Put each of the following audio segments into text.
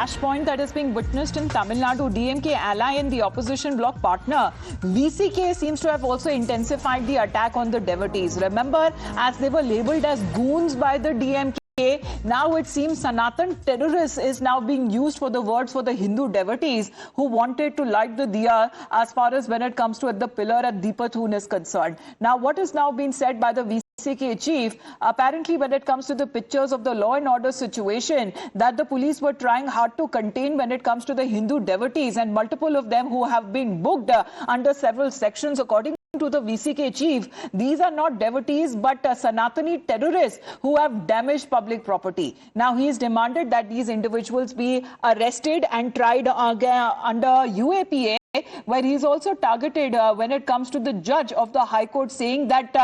flashpoint that is being witnessed in Tamil Nadu. DMK ally and the opposition bloc partner VCK seems to have also intensified the attack on the devotees. Remember, as they were labelled as goons by the DMK, now it seems Sanatan terrorists is now being used for the words for the Hindu devotees who wanted to light the diya as far as when it comes to the pillar at Deepathun is concerned. Now, what is now being said by the VCK chief, apparently when it comes to the pictures of the law and order situation that the police were trying hard to contain when it comes to the Hindu devotees, and multiple of them who have been booked under several sections according to the VCK chief, these are not devotees but Sanatani terrorists who have damaged public property. Now he has demanded that these individuals be arrested and tried under UAPA, where he is also targeted when it comes to the judge of the High Court, saying that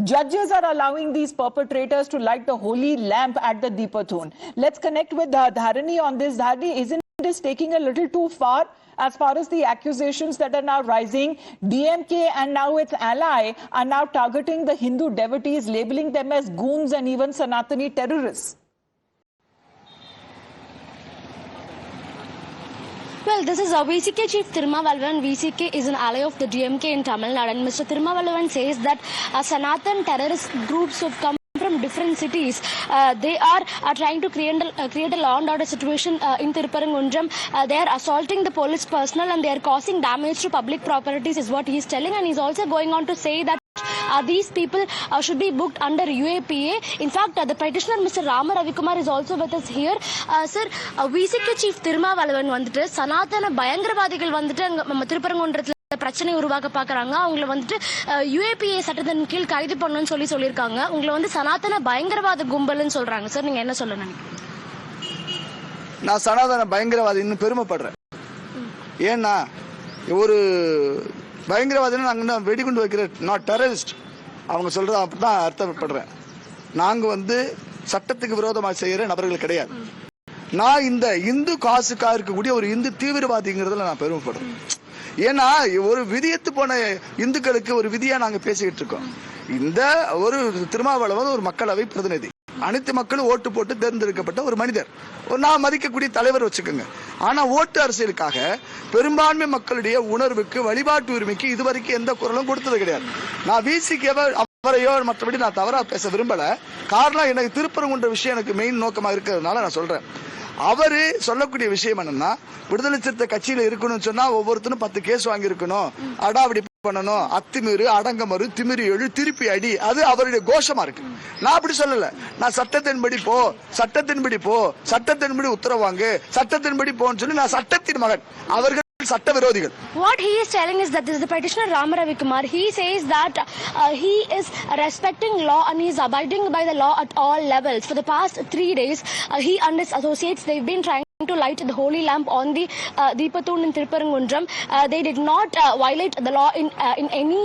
judges are allowing these perpetrators to light the holy lamp at the Deepathun. Let's connect with Dharani on this. Dharani, isn't this taking a little too far? As far as the accusations that are now rising, DMK and now its ally are now targeting the Hindu devotees, labeling them as goons and even Sanatani terrorists. Well, this is VCK Chief Thirumavalavan. VCK is an ally of the DMK in Tamil Nadu, and Mr. Thirumavalavan says that Sanatan terrorist groups have come from different cities. They are trying to create a law and order situation in Tirupparangundram. They are assaulting the police personnel and they are causing damage to public properties, is what he is telling. And he's also going on to say that these people should be booked under UAPA. In fact, the petitioner, Mr. Rama Ravikumar, is also with us here. Sir, VCK Chief Thirumavalavan வந்துட்டு சனாதன பயங்கரவாதிகள் வந்துட்டு நம்ம திருப்பரங்குன்றத்துல பிரச்சனை உருவாக்க பாக்குறாங்க. அவங்கள வந்துட்டு UAPA சட்டத்தின் கீழ் கைது பண்ணணும்னு சொல்லியிருக்காங்க. உங்களை வந்து சனாதன பயங்கரவாத கும்பல்னு சொல்றாங்க. சார், நீங்க என்ன சொல்ல நினைக்கிறீங்க? நான் சனாதன பயங்கரவாதின்னு பெருமைப்படுறேன். ஏன்னா ஒரு பயங்கரவாதின்னு நாங்கள் வெடிகுண்டு வைக்கிற நாட் டெரரிஸ்ட் அவங்க சொல்றது அப்படிதான் அர்த்தப்படுறேன். நாங்க வந்து சட்டத்துக்கு விரோதமாக செய்யற நபர்கள் கிடையாது. நான் இந்த இந்து காசுக்கா இருக்கக்கூடிய ஒரு இந்து தீவிரவாதிங்கிறதுல நான் பெருமைப்படுறேன். ஏன்னா ஒரு விதியத்து போன இந்துக்களுக்கு ஒரு விதியா நாங்க பேசிக்கிட்டு இருக்கோம். இந்த ஒரு திருமாவளவன் ஒரு மக்களவை பிரதிநிதி, அனைத்து மக்களும் ஓட்டு போட்டு தேர்ந்தெடுக்கப்பட்ட ஒரு மனிதர், நான் மதிக்கக்கூடிய தலைவர் வச்சுக்கோங்க. ஆனா ஓட்டு அரசியலுக்காக பெரும்பான்மை மக்களுடைய உணர்வுக்கு, வழிபாட்டு உரிமைக்கு இதுவரைக்கும் எந்த குரலும் கொடுத்தது கிடையாது. நான் VCK அவரையோ மற்றபடி நான் தவறா பேச விரும்பல. காரணம், எனக்கு திருப்பரங்குன்ற விஷயம் எனக்கு மெயின் நோக்கமா இருக்கிறதுனால நான் சொல்றேன். அவரு சொல்லக்கூடிய விஷயம் என்னன்னா, விடுதலை சிறுத்தை கட்சியில இருக்கணும்னு சொன்னா ஒவ்வொருத்தரும் 10 கேஸ் வாங்கி இருக்கணும், அடாவடி பண்ணணும், அத்துமீறு, அடங்கமறு, திமிரி எழு, திருப்பி அடி, அது அவருடைய கோஷமா இருக்கு. நான் அப்படி சொல்லல. நான் சட்டத்தின்படி போ, சட்டத்தின்படி போ, சட்டத்தின்படி உத்தரவு வாங்கு, சட்டத்தின்படி போன்னு சொல்லி நான் சட்டத்தின் மகன். அவர்கள் சட்ட விரோதிகள். What he is telling is that this is the petitioner Rama Ravikumar. He says that he is respecting law and he is abiding by the law at all levels. For the past 3 days, he and his associates, they've been trying to light the holy lamp on the Deepathun in Tirupparangundram. They did not violate the law in any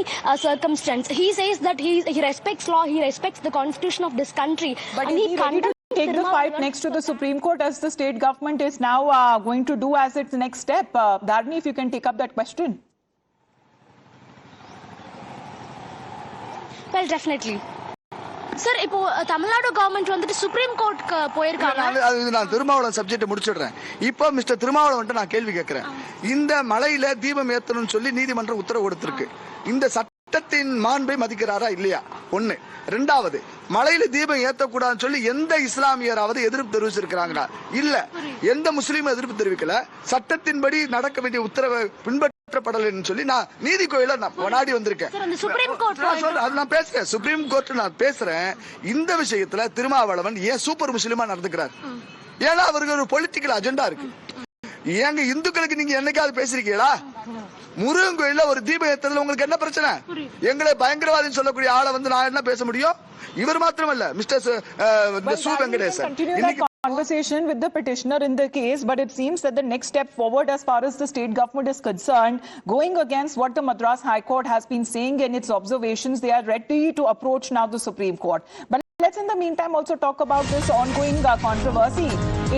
circumstance. He says that he respects law, he respects the constitution of this country. But and he take the fight next to the Supreme Court as the state government is now going to do as its next step. Dharani, if you can take up that question. Well, definitely. Sir, இப்போ Tamil Nadu government வந்துட்டு supreme கோர்ட்க்கு போயிருக்காங்க. நான் Thirumavalavan subject முடிச்சிடுறேன். இப்போ mister Thirumavalavan நான் கேள்வி கேட்கிறேன். இந்த மலையில தீபம் ஏத்தணும்னு சொல்லி நீதிமன்றம் உத்தரவு கொடுத்திருக்கு. இந்த சட்டத்தின் மாண்பை மதிக்கிறாரா இல்லையா? ஒண்ணு. ரெண்டாவது, மலையில தீபம் ஏத்தக்கூடாதுன்னு சொல்லி எந்த இஸ்லாமியராவது எதிர்ப்பு தெரிவிச்சிருக்கிறாங்களா? இல்ல. எந்த முஸ்லீமும் எதிர்ப்பு தெரிவிக்கல. சட்டத்தின்படி நடக்க வேண்டிய உத்தரவை பின்பற்றப்படலன்னு சொல்லி நான் நீதி கோயில நான் கொண்டாடி வந்திருக்கேன். நான் பேசுறேன், சுப்ரீம் கோர்ட் நான் பேசுறேன். இந்த விஷயத்துல திருமாவளவன் ஏன் சூப்பர் முஸ்லிமா நடந்துக்கிறார்? ஏன்னா அவருக்கு ஒரு பொலிட்டிக்கல் அஜெண்டா இருக்கு. ஏங்க இந்துக்களுக்கு நீங்க என்னைக்காவது பேசிருக்கீங்களா? முருகன் கோயில்ல ஒரு தீபம் ஏத்துறதுல உங்களுக்கு என்ன பிரச்சனை? எங்களை பயங்கரவாதின்னு சொல்லக்கூடிய ஆளை வந்து நான் என்ன பேச முடியும்? இவர் மாத்திரமல்ல, mister Su Venkatesan. Conversation with the petitioner in the case, but it seems that the next step forward as far as the state government is concerned, going against what the Madras High Court has been saying in its observations, they are ready to approach now the Supreme Court. But let's in the meantime also talk about this ongoing controversy.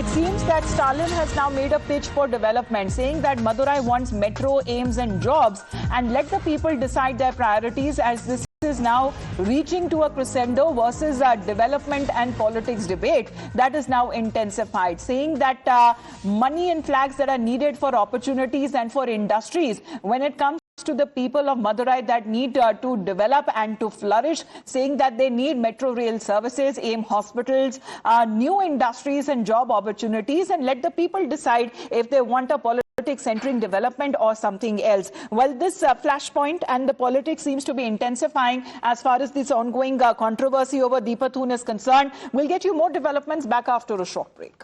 It seems that Stalin has now made a pitch for development, saying that Madurai wants metro, aims and jobs, and let the people decide their priorities, as this is is now reaching to a crescendo versus development and politics debate that is now intensified, saying that money and flags that are needed for opportunities and for industries when it comes to the people of Madurai that need to develop and to flourish, saying that they need metro rail services, AIM hospitals, new industries and job opportunities, and let the people decide if they want a politics-centering development or something else. Well, this flashpoint and the politics seems to be intensifying as far as this ongoing controversy over Deepathoon is concerned. We'll get you more developments back after a short break.